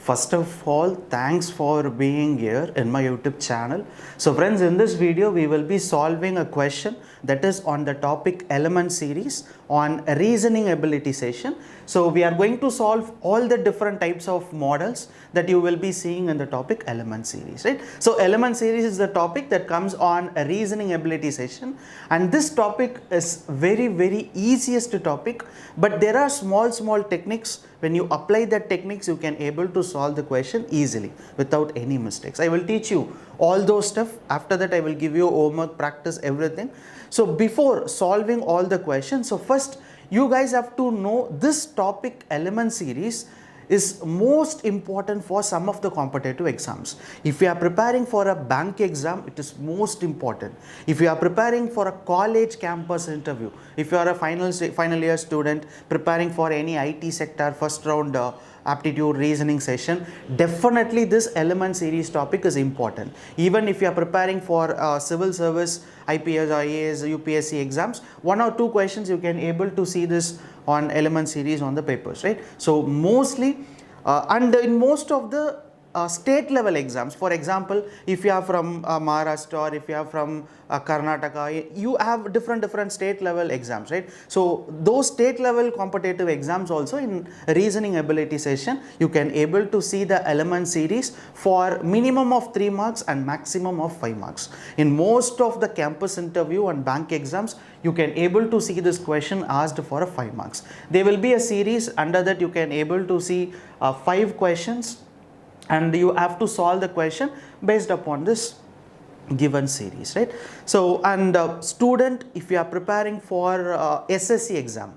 First of all, thanks for being here in my YouTube channel. So friends, in this video we will be solving a question that is on the topic element series on reasoning ability session. So we are going to solve all the different types of models that you will be seeing in the topic element series, right? So element series is the topic that comes on a reasoning ability session, and this topic is very easiest topic, but there are small techniques. When you apply that techniques, you can able to solve the question easily without any mistakes. I will teach you all those stuff. After that I will give you homework, practice, everything. So before solving all the questions, so first you guys have to know this topic element series is most important for some of the competitive exams. If you are preparing for a bank exam, it is most important. If you are preparing for a college campus interview, if you are a final year student preparing for any IT sector first round aptitude reasoning session, definitely this element series topic is important. Even if you are preparing for civil service, IPS, IAS, UPSC exams, one or two questions you can able to see this on element series on the papers, right? So mostly and in most of the state level exams, for example, if you are from Maharashtra or if you are from Karnataka, you have different state level exams, right? So those state level competitive exams also in reasoning ability session, you can able to see the element series for minimum of 3 marks and maximum of 5 marks. In most of the campus interview and bank exams, you can able to see this question asked for a 5 marks. There will be a series under that you can able to see 5 questions, and you have to solve the question based upon this given series, right? So, and student, if you are preparing for SSC exam,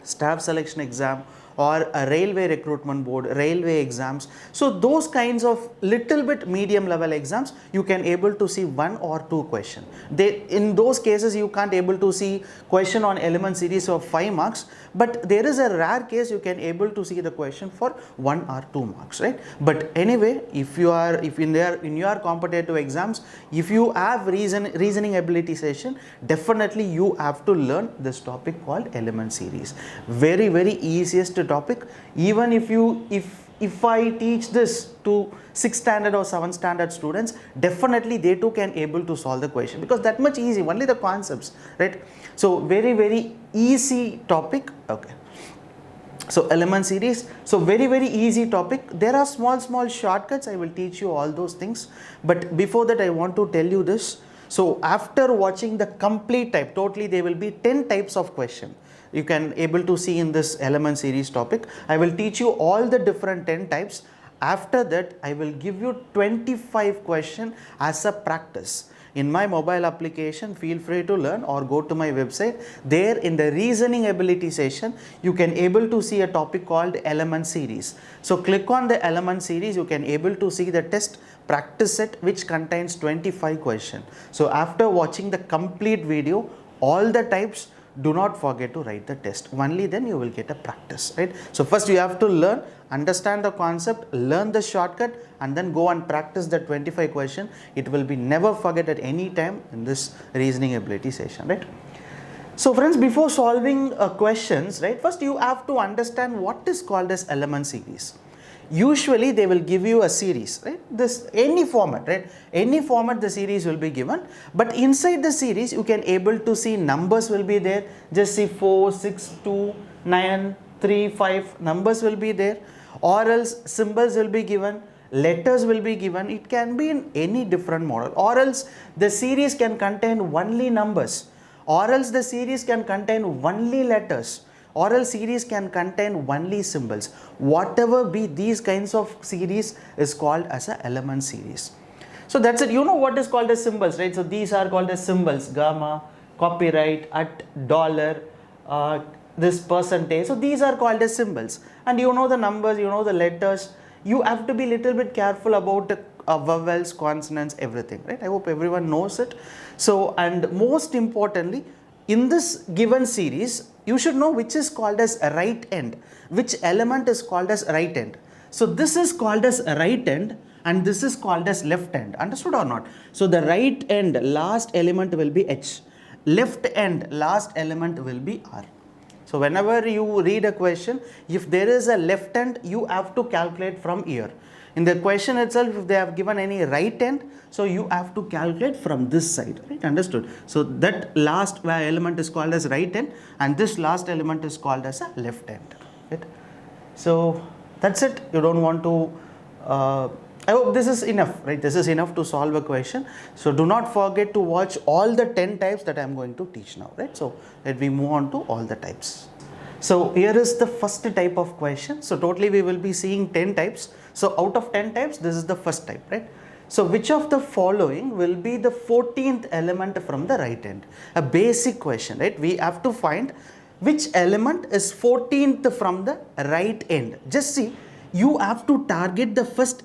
staff selection exam, or a railway recruitment board, railway exams, so those kinds of little bit medium level exams, you can able to see 1 or 2 question. In those cases you can't able to see question on element series of 5 marks, but there is a rare case you can able to see the question for 1 or 2 marks, right? But anyway, if in your competitive exams, if you have reasoning ability session, definitely you have to learn this topic called element series. Very easiest topic. Even if I teach this to 6th standard or 7th standard students, definitely they too can able to solve the question, because that much easy, only the concepts, right? So very easy topic. Okay, so element series, so very easy topic. There are small shortcuts, I will teach you all those things, but before that I want to tell you this. So after watching the complete type, totally there will be 10 types of question you can able to see in this element series topic. I will teach you all the different 10 types. After that I will give you 25 question as a practice in my mobile application. Feel free to learn or go to my website. There in the reasoning ability session, you can able to see a topic called element series. So click on the element series, you can able to see the test practice set which contains 25 question. So after watching the complete video, all the types, do not forget to write the test. Only then you will get a practice, right? So first you have to learn, understand the concept, learn the shortcut, and then go and practice the 25 question. It will be never forget at any time in this reasoning ability session, right? So friends, before solving questions, right, first you have to understand what is called as element series. Usually they will give you a series, right? This any format, right? Any format the series will be given, but inside the series you can able to see numbers will be there. Just see 4, 6, 2, 9, 3, 5 numbers will be there, or else symbols will be given, letters will be given. It can be in any different model, or else the series can contain only numbers, or else the series can contain only letters, or else series can contain only symbols. Whatever be these kinds of series is called as a element series. So that's it. You know what is called as symbols, right? So these are called as symbols: gamma, copyright, at, dollar, this percentage. So these are called as symbols, and you know the numbers, you know the letters. You have to be little bit careful about vowels, consonants, everything, right? I hope everyone knows it. So, and most importantly, in this given series, you should know which is called as a right end, which element is called as right end. So this is called as a right end, and this is called as left end. Understood or not? So the right end last element will be H, left end last element will be R. So whenever you read a question, if there is a left end, you have to calculate from here. In the question itself, if they have given any right end, so you have to calculate from this side, right? Understood? So that last element is called as right end, and this last element is called as a left end, right? So that's it. You don't want to I hope this is enough, right? This is enough to solve a question. So do not forget to watch all the 10 types that I am going to teach now, right? So let me move on to all the types. So here is the first type of question. So totally we will be seeing 10 types. So out of 10 types, this is the first type, right? So which of the following will be the 14th element from the right end? A basic question, right? We have to find which element is 14th from the right end. Just see, you have to target the first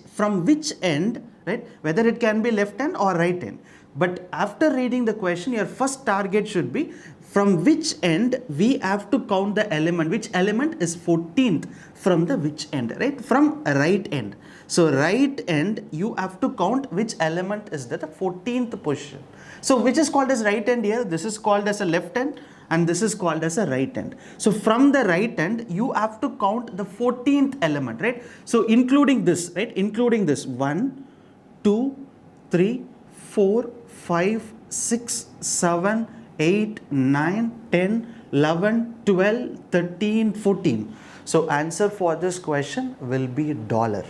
from which end, right? Whether it can be left end or right end. But after reading the question, your first target should be from which end we have to count the element. Which element is 14th from the which end, right? From right end. So right end, you have to count which element is the 14th position. So which is called as right end here? This is called as a left end, and this is called as a right end. So from the right end, you have to count the 14th element, right? So including this, right? Including this 1, 2, 3, 4, 5, 6, 7, 8, 9, 10, 11, 12, 13, 14. So answer for this question will be $.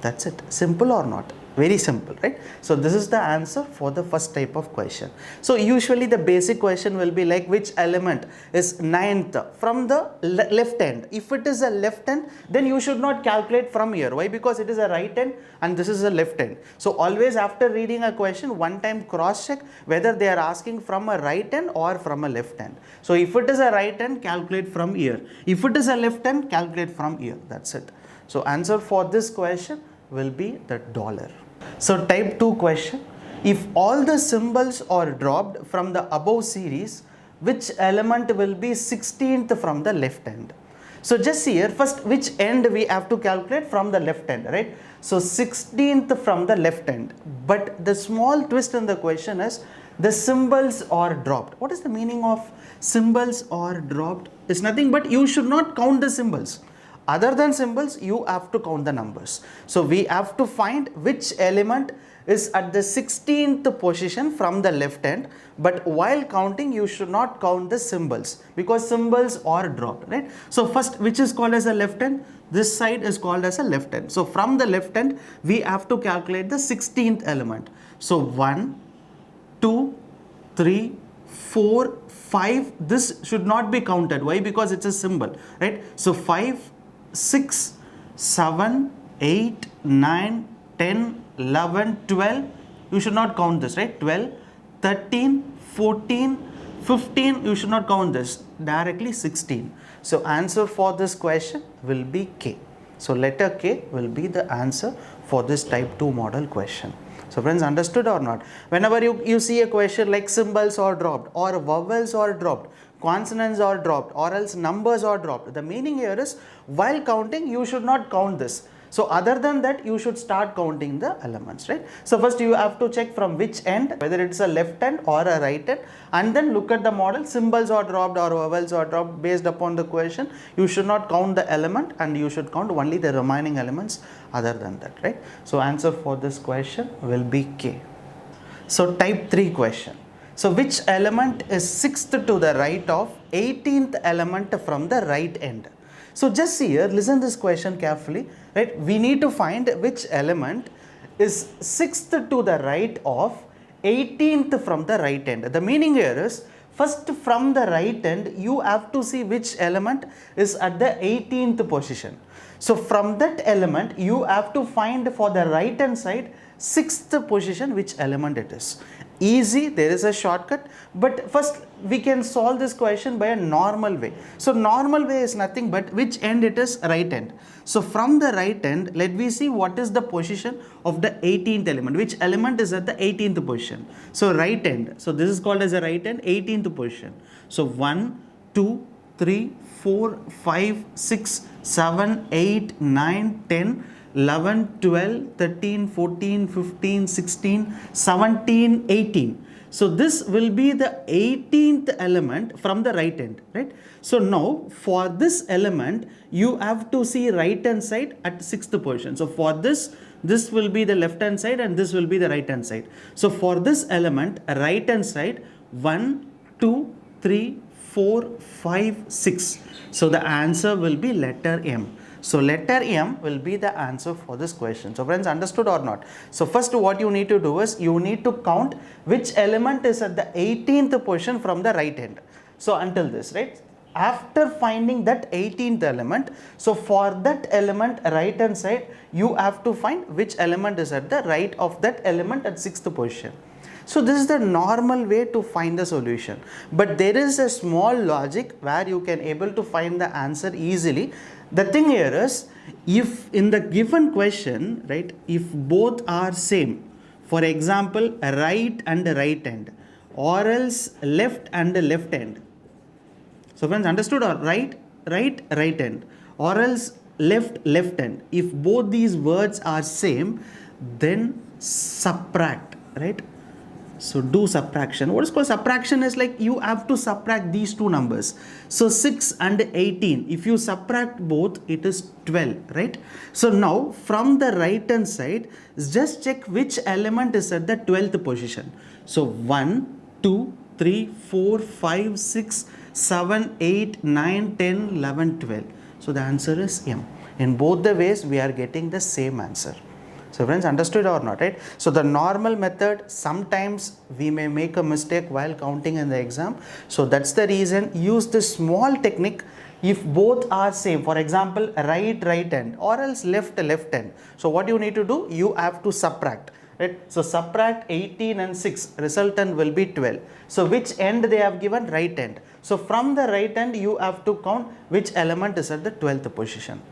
That's it. Simple or not? Very simple, right? So this is the answer for the first type of question. So usually the basic question will be like which element is 9th from the left end. If it is a left end, then you should not calculate from here. Why? Because it is a right end and this is a left end. So always after reading a question, one time cross check whether they are asking from a right end or from a left end. So if it is a right end, calculate from here. If it is a left end, calculate from here. That's it. So answer for this question will be the $. So type 2 question, if all the symbols are dropped from the above series, which element will be 16th from the left end? So just see here, first which end we have to calculate from the left end, right? So 16th from the left end. But the small twist in the question is the symbols are dropped. What is the meaning of symbols are dropped? It's nothing but you should not count the symbols. Other than symbols, you have to count the numbers. So we have to find which element is at the 16th position from the left end, but while counting you should not count the symbols because symbols are dropped, right? So first, which is called as a left end? This side is called as a left end. So from the left end we have to calculate the 16th element. So 1, 2, 3, 4, 5. This should not be counted. Why? Because it's a symbol, right? So 5, 6, 7, 8, 9, 10, 11, 12. You should not count this, right? 12, 13, 14, 15. You should not count this. Directly 16. So answer for this question will be K. So letter K will be the answer for this type 2 model question. So friends, understood or not? Whenever you see a question like symbols are dropped or vowels are dropped, consonants are dropped or else numbers are dropped, the meaning here is while counting you should not count this. So other than that you should start counting the elements, right? So first you have to check from which end, whether it's a left end or a right end, and then look at the model. Symbols are dropped or vowels are dropped based upon the question. You should not count the element and you should count only the remaining elements other than that, right? So answer for this question will be K. So type 3 question. So which element is 6th to the right of 18th element from the right end? So just see here, listen this question carefully, right? We need to find which element is 6th to the right of 18th from the right end. The meaning here is first from the right end you have to see which element is at the 18th position. So from that element you have to find for the right hand side 6th position which element it is. Easy, there is a shortcut, but first we can solve this question by a normal way. So normal way is nothing but which end it is? Right end. So from the right end, let me see what is the position of the 18th element. Which element is at the 18th position? So right end. So this is called as a right end, 18th position. So 1, 2, 3, 4, 5, 6, 7, 8, 9, 10, 11, 12, 13, 14, 15, 16, 17, 18. So this will be the 18th element from the right hand, right? So now for this element, you have to see right hand side at 6th position. So for this will be the left hand side and this will be the right hand side. So for this element, right hand side, 1, 2, 3, 4, 5, 6. So the answer will be letter M. So letter M will be the answer for this question. So friends, understood or not? So first what you need to do is you need to count which element is at the 18th position from the right hand. So until this, right? After finding that 18th element, so for that element right hand side, you have to find which element is at the right of that element at 6th position. So this is the normal way to find the solution, but there is a small logic where you can able to find the answer easily. The thing here is, if in the given question, right, if both are same, for example right and right hand, or else left and left hand. So friends, understood or right hand, or else left hand. If both these words are same, then subtract, right? So do subtraction. What is called subtraction is like you have to subtract these two numbers. So 6 and 18, if you subtract both, it is 12, right? So now from the right hand side, just check which element is at the 12th position. So 1, 2, 3, 4, 5, 6, 7, 8, 9, 10, 11, 12. So the answer is M. In both the ways, we are getting the same answer. So friends, understood or not, right? So the normal method, sometimes we may make a mistake while counting in the exam. So that's the reason, use this small technique. If both are same, for example, right hand or else left hand. So what you need to do, you have to subtract, right? So subtract 18 and 6, resultant will be 12. So which end they have given? Right hand. So from the right hand, you have to count which element is at the 12th position.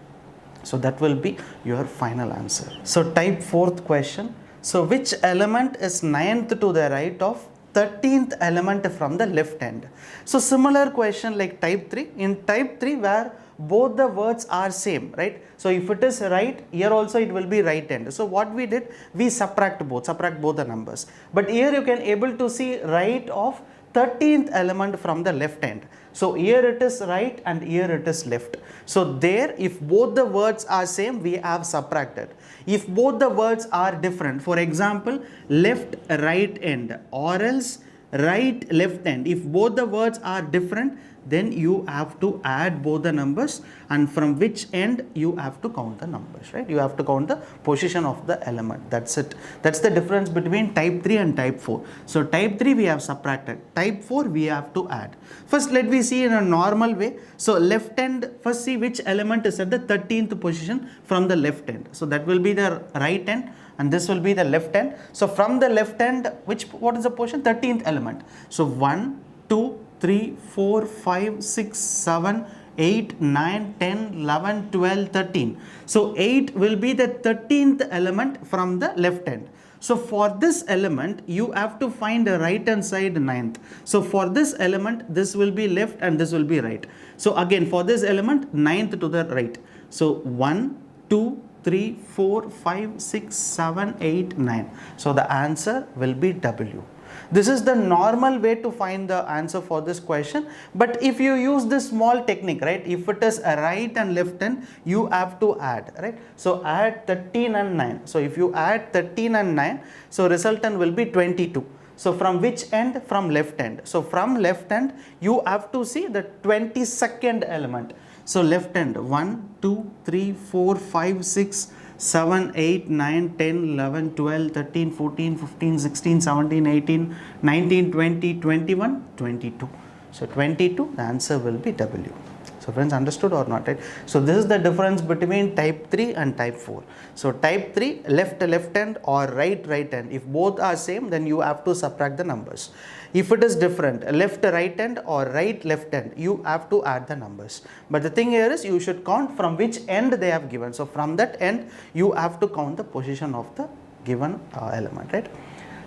So that will be your final answer. So type 4th question. So which element is 9th to the right of 13th element from the left hand? So similar question like type 3. In type 3 where both the words are same, right? So if it is right, here also it will be right hand. So what we did, we subtract both the numbers. But here you can able to see right of 13th element from the left hand. So here it is right and here it is left. So there, if both the words are same, we have subtracted. If both the words are different, for example, left right hand or else right left hand, if both the words are different, then you have to add both the numbers, and from which end you have to count the numbers, right? You have to count the position of the element. That's it. That's the difference between type 3 and type 4. So type 3 we have subtracted, type 4 we have to add. First let me see in a normal way. So left hand, first see which element is at the 13th position from the left hand. So that will be the right hand and this will be the left hand. So from the left hand, what is the position? 13th element. So 1, 2, 3, 4, 5, 6, 7, 8, 9, 10, 11, 12, 13. So 8 will be the 13th element from the left hand. So for this element, you have to find the right hand side 9th. So for this element, this will be left and this will be right. So again, for this element, 9th to the right. So 1, 2, 3, 4, 5, 6, 7, 8, 9. So the answer will be W. This is the normal way to find the answer for this question. But if you use this small technique, right, if it is a right and left hand, you have to add, right? So add 13 and 9. So if you add 13 and 9, so resultant will be 22. So from which end? From left hand. So from left hand, you have to see the 22nd element. So left hand, 1, 2, 3, 4, 5, 6, 7, 8, 9, 10, 11, 12, 13, 14, 15, 16, 17, 18, 19, 20, 21, 22. So 22, the answer will be W. So friends, understood or not, right? So this is the difference between type 3 and type 4. So type 3, left hand or right hand. If both are same, then you have to subtract the numbers. If it is different, left right hand or right left hand, you have to add the numbers. But the thing here is you should count from which end they have given. So from that end, you have to count the position of the given element, right?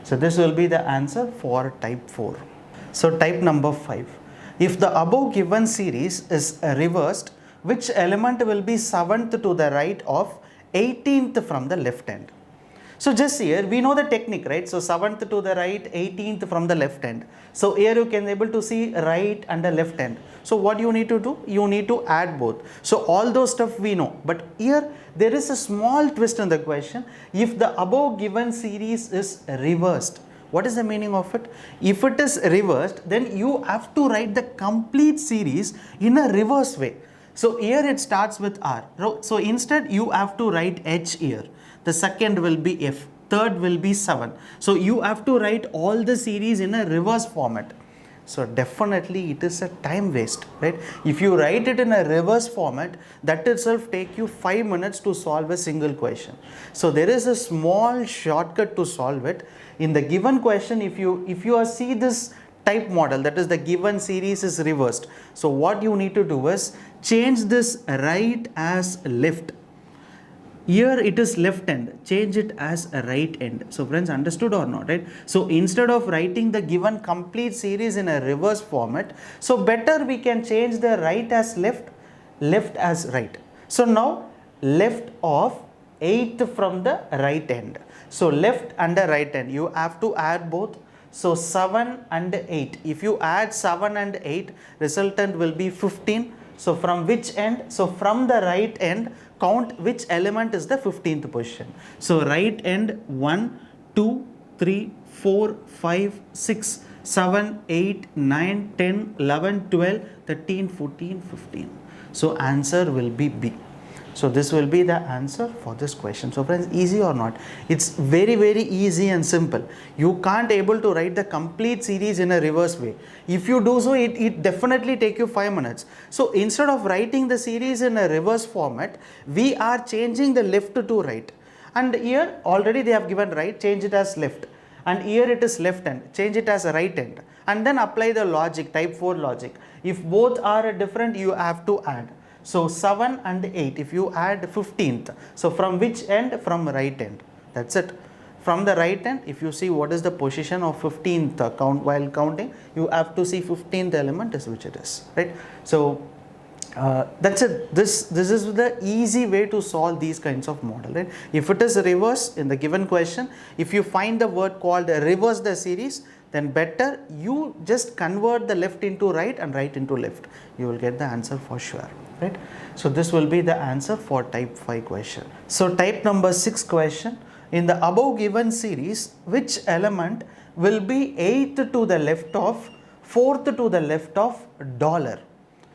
So this will be the answer for type 4. So type number 5. If the above given series is reversed, which element will be 7th to the right of 18th from the left hand? So just here we know the technique, right? So 7th to the right, 18th from the left end. So here you can able to see right and the left end. So what you need to do? You need to add both. So all those stuff we know, but here there is a small twist in the question. If the above given series is reversed, what is the meaning of it? If it is reversed, then you have to write the complete series in a reverse way. So here it starts with R. So instead you have to write H here. The second will be F. Third will be 7. So you have to write all the series in a reverse format. So definitely it is a time waste, right? If you write it in a reverse format, that itself take you 5 minutes to solve a single question. So there is a small shortcut to solve it. In the given question, if you see this type model, that is the given series is reversed. So what you need to do is change this right as left. Here it is left end, change it as a right end. So friends, understood or not, right? So instead of writing the given complete series in a reverse format, so better we can change the right as left, left as right. So now left of 8th from the right end. So left and the right end, you have to add both. So 7 and 8. If you add 7 and 8, resultant will be 15. So from which end? So from the right end, count which element is the 15th position. So right end 1, 2, 3, 4, 5, 6, 7, 8, 9, 10, 11, 12, 13, 14, 15. So answer will be B. So this will be the answer for this question. So friends, easy or not? It's very, very easy and simple. You can't able to write the complete series in a reverse way. If you do so, it definitely take you 5 minutes. So instead of writing the series in a reverse format, we are changing the left to right. And here already they have given right, change it as left. And here it is left end, change it as a right end. And then apply the logic, type 4 logic. If both are different, you have to add. So 7 and 8, if you add 15th, so from which end? From right end. That's it. From the right end, if you see what is the position of 15th count while counting, you have to see 15th element is which it is, right? So that's it. This is the easy way to solve these kinds of model, right? If it is reverse in the given question, if you find the word called reverse the series, then better you just convert the left into right and right into left. You will get the answer for sure, right? So this will be the answer for type 5 question. So type number 6 question, in the above given series, which element will be 8th to the left of 4th to the left of dollar?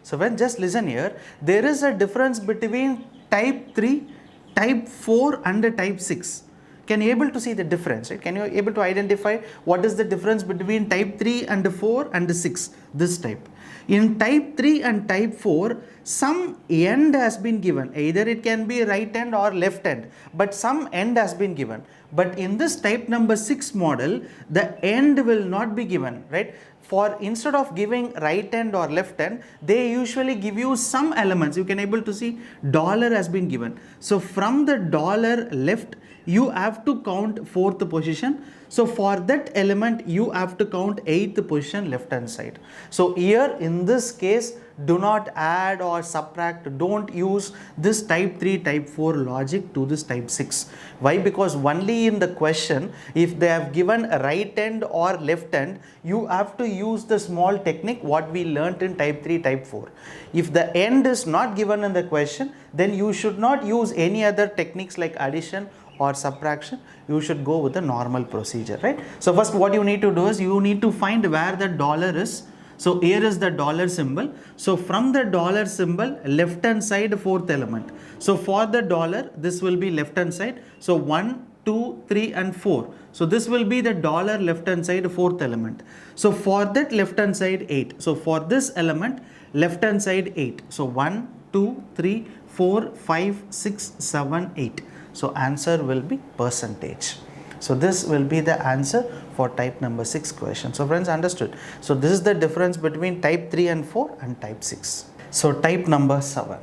So when just listen here, there is a difference between type 3, type 4 and type 6. Can you able to see the difference, right? Can you able to identify what is the difference between type 3 and 4 and 6, this type? In type 3 and type 4, some end has been given. Either it can be right end or left end, but some end has been given. But in this type number 6 model, the end will not be given, right? For instead of giving right end or left end, they usually give you some elements. You can able to see dollar has been given. So from the dollar left, you have to count 4th position. So for that element, you have to count 8th position left hand side. So here in this case, do not add or subtract. Don't use this type 3, type 4 logic to this type 6. Why? Because only in the question, if they have given a right end or left end, you have to use the small technique what we learnt in type 3, type 4. If the end is not given in the question, then you should not use any other techniques like addition or subtraction. You should go with the normal procedure, right? So first what you need to do is you need to find where the dollar is. So here is the dollar symbol. So from the dollar symbol, left hand side 4th element. So for the dollar, this will be left hand side. So 1, 2, 3 and 4. So this will be the dollar left hand side 4th element. So for that left hand side 8. So for this element, left hand side 8. So 1, 2, 3, 4, 5, 6, 7, 8. So answer will be percentage. So this will be the answer for type number 6 question. So friends, understood? So this is the difference between type 3 and 4 and type 6. So type number 7.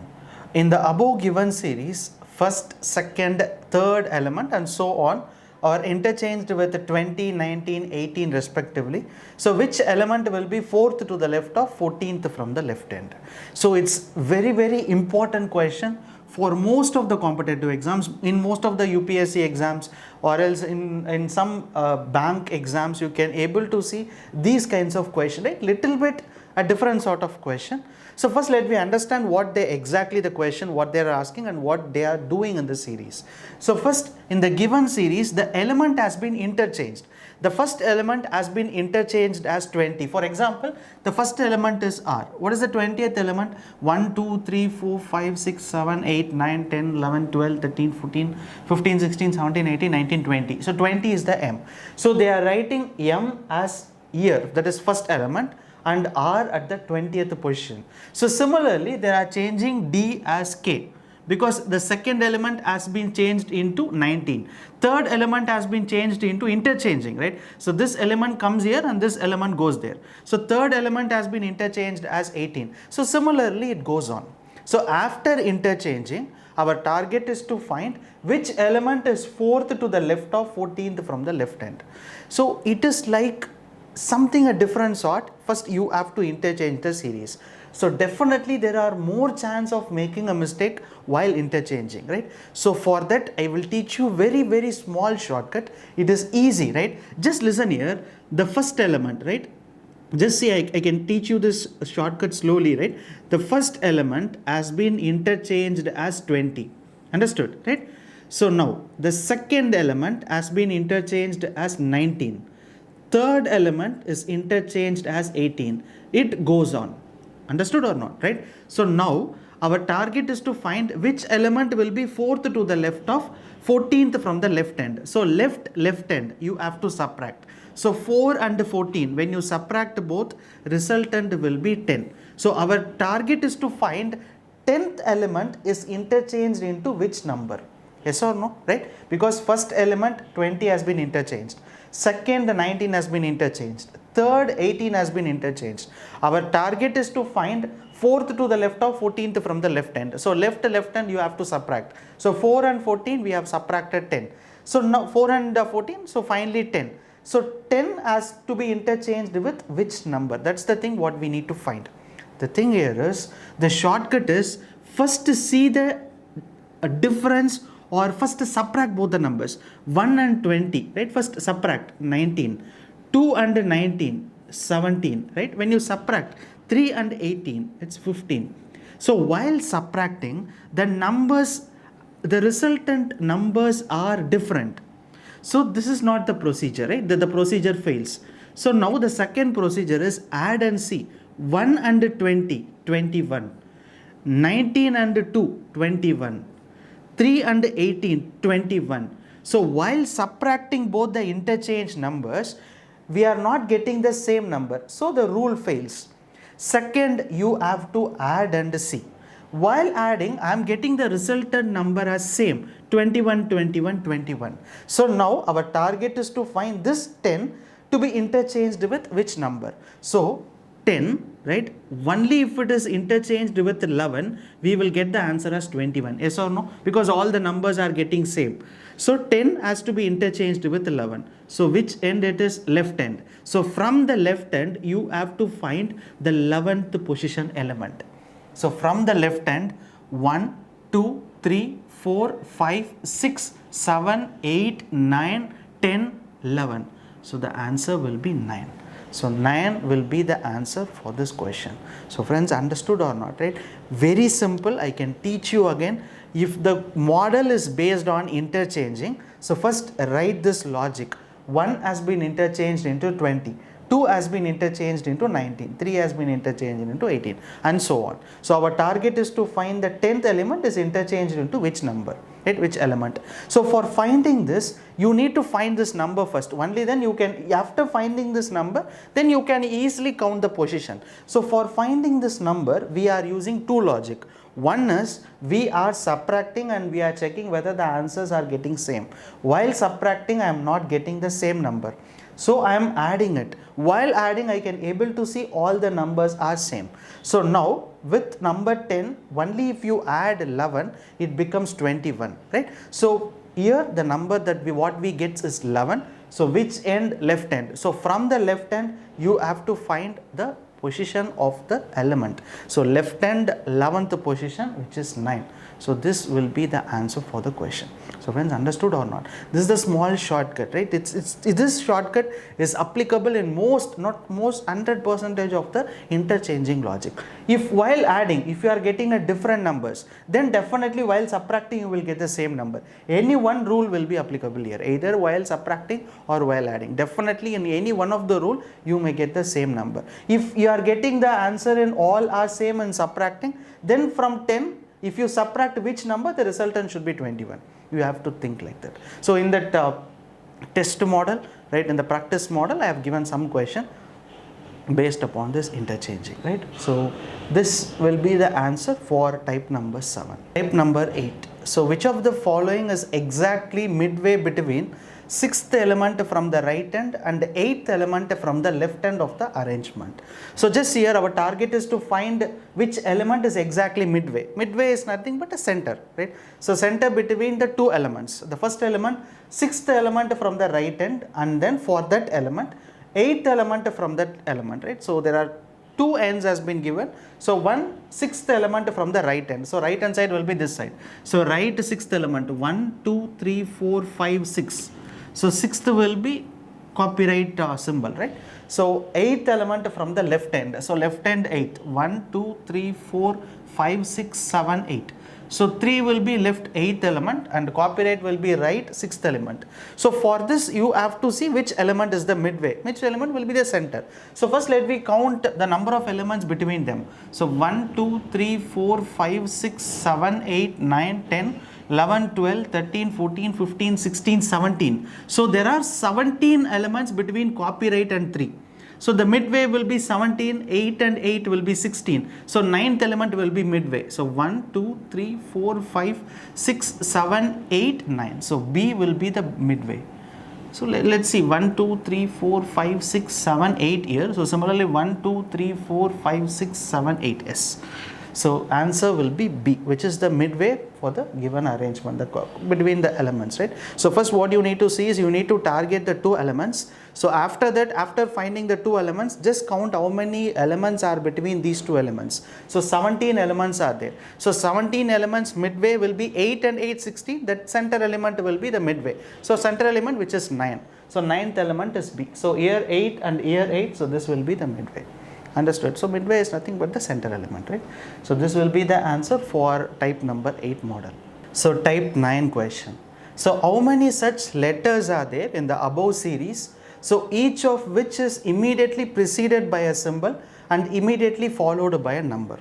In the above given series, first, second, third element and so on are interchanged with 20, 19, 18 respectively. So which element will be 4th to the left of 14th from the left end? So it's very, very important question for most of the competitive exams, in most of the UPSC exams, or else in some bank exams, you can able to see these kinds of question, right? Little bit a different sort of question. So first let me understand what they exactly the question, what they are asking and what they are doing in the series. So first, in the given series, the element has been interchanged. The first element has been interchanged as 20. For example, the first element is R. What is the 20th element? 1, 2, 3, 4, 5, 6, 7, 8, 9, 10, 11, 12, 13, 14, 15, 16, 17, 18, 19, 20. So 20 is the M. So they are writing M as year, that is first element, and R at the 20th position. So similarly, they are changing D as K, because the second element has been changed into 19. Third element has been changed into interchanging, right? So this element comes here and this element goes there. So third element has been interchanged as 18. So similarly, it goes on. So after interchanging, our target is to find which element is 4th to the left of 14th from the left hand. So it is like something a different sort. First you have to interchange the series. So definitely there are more chance of making a mistake while interchanging, right? So for that I will teach you very small shortcut. It is easy, right? Just listen here. The first element, right? Just see, I can teach you this shortcut slowly, right? The first element has been interchanged as 20. Understood, right? So now the second element has been interchanged as 19. Third element is interchanged as 18. It goes on. Understood or not, right? So now our target is to find which element will be 4th to the left of 14th from the left hand. So left hand you have to subtract. So 4 and 14, when you subtract both, resultant will be 10. So our target is to find 10th element is interchanged into which number? Yes or no, right? Because first element 20 has been interchanged. Second 19 has been interchanged. Third 18 has been interchanged. Our target is to find 4th to the left of 14th from the left hand. So left hand you have to subtract. So 4 and 14 we have subtracted 10. So now 4 and 14, so finally 10. So 10 has to be interchanged with which number? That's the thing what we need to find. The thing here is, the shortcut is first to see the difference, or first subtract both the numbers. 1 and 20, right? First subtract 19. 2 and 19, 17, right? When you subtract 3 and 18, it's 15. So while subtracting, the numbers, the resultant numbers are different. So this is not the procedure, right? The procedure fails. So now the second procedure is add and see. 1 and 20, 21. 19 and 2, 21. 3 and 18, 21. So while subtracting both the interchange numbers, we are not getting the same number. So the rule fails. Second, you have to add and see. While adding, I am getting the resultant number as same, 21, 21, 21. So now our target is to find this 10 to be interchanged with which number? So 10, right? Only if it is interchanged with 11, we will get the answer as 21. Yes or no? Because all the numbers are getting same. So 10 has to be interchanged with 11. So which end it is? Left end. So from the left end, you have to find the 11th position element. So from the left hand, 1, 2, 3, 4, 5, 6, 7, 8, 9, 10, 11. So the answer will be 9. So 9 will be the answer for this question. So friends, understood or not, right? Very simple. I can teach you again. If the model is based on interchanging, so first write this logic. 1 has been interchanged into 20. 2 has been interchanged into 19, 3 has been interchanged into 18, and so on. So our target is to find the 10th element is interchanged into which number, right? Which element. So for finding this, you need to find this number first. Only then you can, after finding this number, then you can easily count the position. So for finding this number, we are using two logic. One is we are subtracting and we are checking whether the answers are getting same. While subtracting, I am not getting the same number. So I am adding it. While adding, I can able to see all the numbers are same. So now with number 10, only if you add 11, it becomes 21, right? So here the number that what we get is 11. So which end? Left end. So from the left end, you have to find the position of the element. So left hand 11th position, which is 9. So this will be the answer for the question. So friends, understood or not? This is the small shortcut, right? This shortcut is applicable in most, not most, 100% of the interchanging logic. If while adding, if you are getting a different numbers, then definitely while subtracting you will get the same number. Any one rule will be applicable here, either while subtracting or while adding. Definitely in any one of the rule you may get the same number. If you are getting the answer in all are same in subtracting, then from 10, if you subtract which number, the resultant should be 21. You have to think like that. So in that test model, right, in the practice model, I have given some question based upon this interchanging, right? So this will be the answer for type number 7. Type number 8. So which of the following is exactly midway between 6th element from the right hand and 8th element from the left hand of the arrangement? So just here our target is to find which element is exactly midway. Midway is nothing but a center, right? So center between the two elements. The first element, 6th element from the right hand, and then for that element 8th element from that element, right? So there are two ends has been given. So one 6th element from the right hand. So right hand side will be this side. So right 6th element, 1, 2, 3, 4, 5, 6. So 6th will be copyright symbol, right? So 8th element from the left hand. So left hand 8. 1, 2, 3, 4, 5, 6, 7, 8. So 3 will be left 8th element and copyright will be right 6th element. So for this you have to see which element is the midway, which element will be the center. So first let me count the number of elements between them. So 1, 2, 3, 4, 5, 6, 7, 8, 9, 10, 11, 12, 13, 14, 15, 16, 17. So there are 17 elements between copyright and 3. So the midway will be 17, 8 and 8 will be 16. So 9th element will be midway. So 1, 2, 3, 4, 5, 6, 7, 8, 9. So B will be the midway. So let's see 1, 2, 3, 4, 5, 6, 7, 8 here. So similarly 1, 2, 3, 4, 5, 6, 7, 8. Yes. So answer will be B, which is the midway for the given arrangement between the elements, right? So first what you need to see is you need to target the two elements. So after that, after finding the two elements, just count how many elements are between these two elements. So 17 elements are there. So 17 elements, midway will be 8 and 8, 16. That center element will be the midway. So center element, which is 9. So 9th element is B. So here 8 and here 8. So this will be the midway. Understood? So midway is nothing but the center element, right? So this will be the answer for type number 8 model. So type 9 question. So how many such letters are there in the above series? So each of which is immediately preceded by a symbol and immediately followed by a number.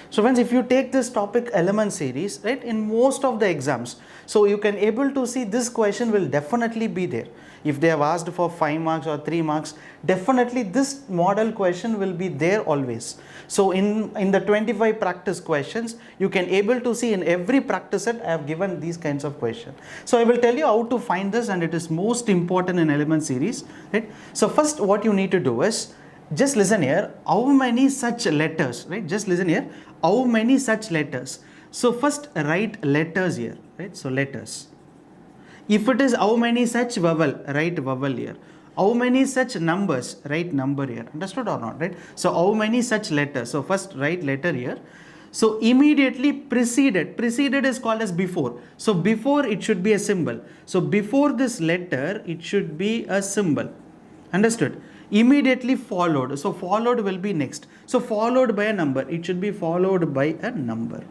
So friends, if you take this topic element series, right, in most of the exams, so you can able to see this question will definitely be there. If they have asked for 5 marks or 3 marks, definitely this model question will be there always. So in the 25 practice questions, you can able to see in every practice set I have given these kinds of questions. So I will tell you how to find this, and it is most important in element series, right? So first what you need to do is, just listen here, how many such letters, right? Just listen here, how many such letters. So first write letters here, right? So letters. If it is how many such vowel, write vowel here. How many such numbers, write number here. Understood or not, right? So how many such letters. So first write letter here. So immediately preceded is called as before. So before it should be a symbol. So before this letter it should be a symbol. Understood? Immediately followed. So followed will be next. So followed by a number. It should be followed by a number.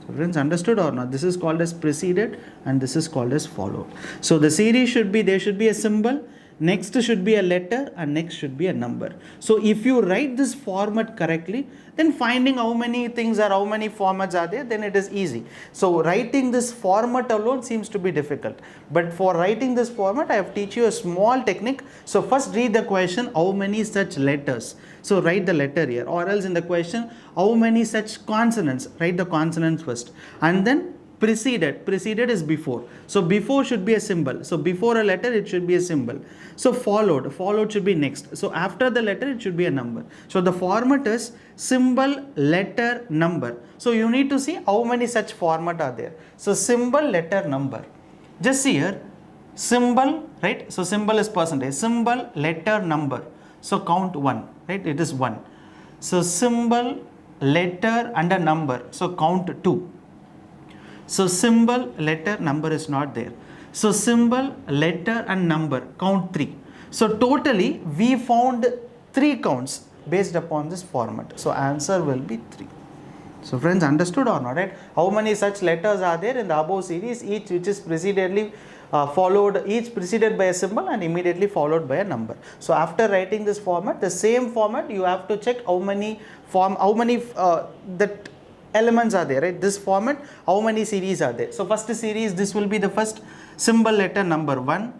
So friends, understood or not? This is called as preceded and this is called as followed. So the series should be, there should be a symbol, next should be a letter, and next should be a number. So if you write this format correctly, then finding how many things are, how many formats are there, then it is easy. So writing this format alone seems to be difficult. But for writing this format, I have teach you a small technique. So first read the question, how many such letters. So write the letter here, or else in the question, how many such consonants. Write the consonants first. And then preceded is before. So before should be a symbol. So before a letter it should be a symbol. So followed should be next. So after the letter it should be a number. So the format is symbol, letter, number. So you need to see how many such format are there. So symbol, letter, number. Just see here, symbol, right? So symbol is percentage. Symbol, letter, number. So count 1, right? It is 1. So symbol, letter and a number. So count 2. So symbol, letter, number is not there. So symbol, letter and number, count 3. So totally we found 3 counts based upon this format. So answer will be 3. So friends, understood or not, right? How many such letters are there in the above series, each which is preceded by a symbol and immediately followed by a number. So after writing this format, the same format, you have to check how many that elements are there, right? This format, how many series are there? So first series, this will be the first symbol letter number 1,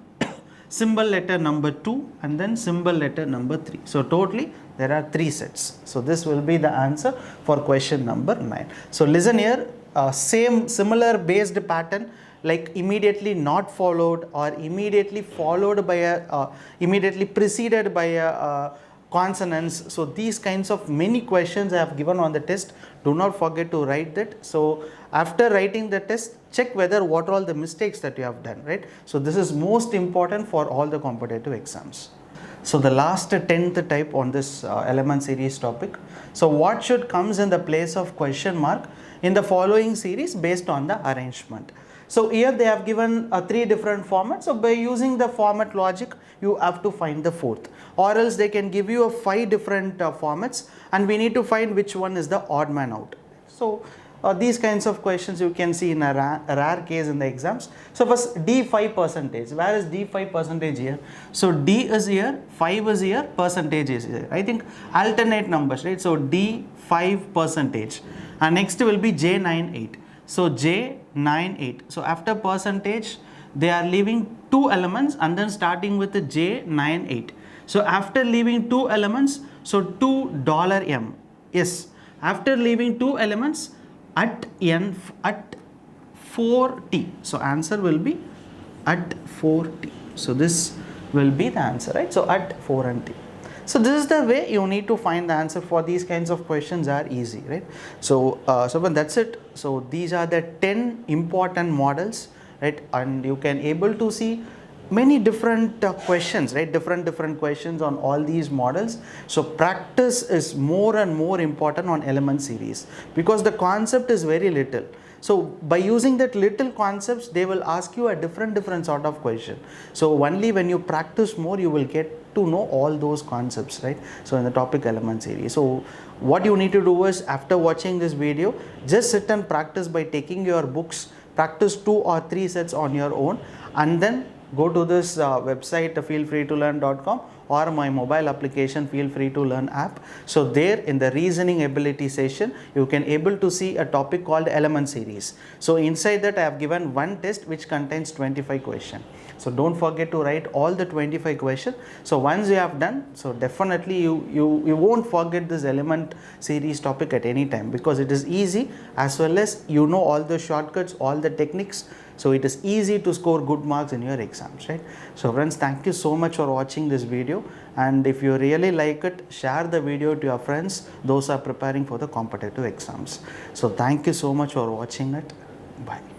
symbol letter number 2 and then symbol letter number 3. So totally there are 3 sets. So this will be the answer for question number 9. So listen here, similar based pattern like immediately not followed or immediately followed by a immediately preceded by a consonants. So these kinds of many questions I have given on the test. Do not forget to write that. So after writing the test, check whether what are all the mistakes that you have done, right? So this is most important for all the competitive exams. So the last 10th type on this element series topic. So what should comes in the place of question mark in the following series based on the arrangement. So here they have given 3 different formats. So by using the format logic, you have to find the 4th, or else they can give you 5 different formats and we need to find which one is the odd man out. So these kinds of questions you can see in a rare case in the exams. So first D 5%, where is D 5% here? So D is here, 5 is here, percentage is here. I think alternate numbers, right? So D 5% and next will be J 98. So J 98. So after percentage, they are leaving 2 elements and then starting with the J 98. So after leaving 2 elements, so $2M. Yes, after leaving 2 elements at 4T. So answer will be at 4T. So this will be the answer, right? So at 4 and T. So this is the way you need to find the answer for these kinds of questions are easy, right? So when that's it. So these are the 10 important models, right? And you can able to see many different questions, right? Different questions on all these models. So practice is more and more important on element series because the concept is very little. So by using that little concepts, they will ask you a different sort of question. So only when you practice more, you will get to know all those concepts, right? So in the topic element series. So what you need to do is after watching this video, just sit and practice by taking your books, practice 2 or 3 sets on your own and then go to this website feelfreetolearn.com or my mobile application Feel Free to Learn app. So there in the reasoning ability session, you can able to see a topic called element series. So inside that I have given one test which contains 25 questions. So don't forget to write all the 25 questions. So once you have done, so definitely you won't forget this element series topic at any time because it is easy as well as you know all the shortcuts, all the techniques. So it is easy to score good marks in your exams, right? So friends, thank you so much for watching this video. And if you really like it, share the video to your friends, those are preparing for the competitive exams. So thank you so much for watching it. Bye.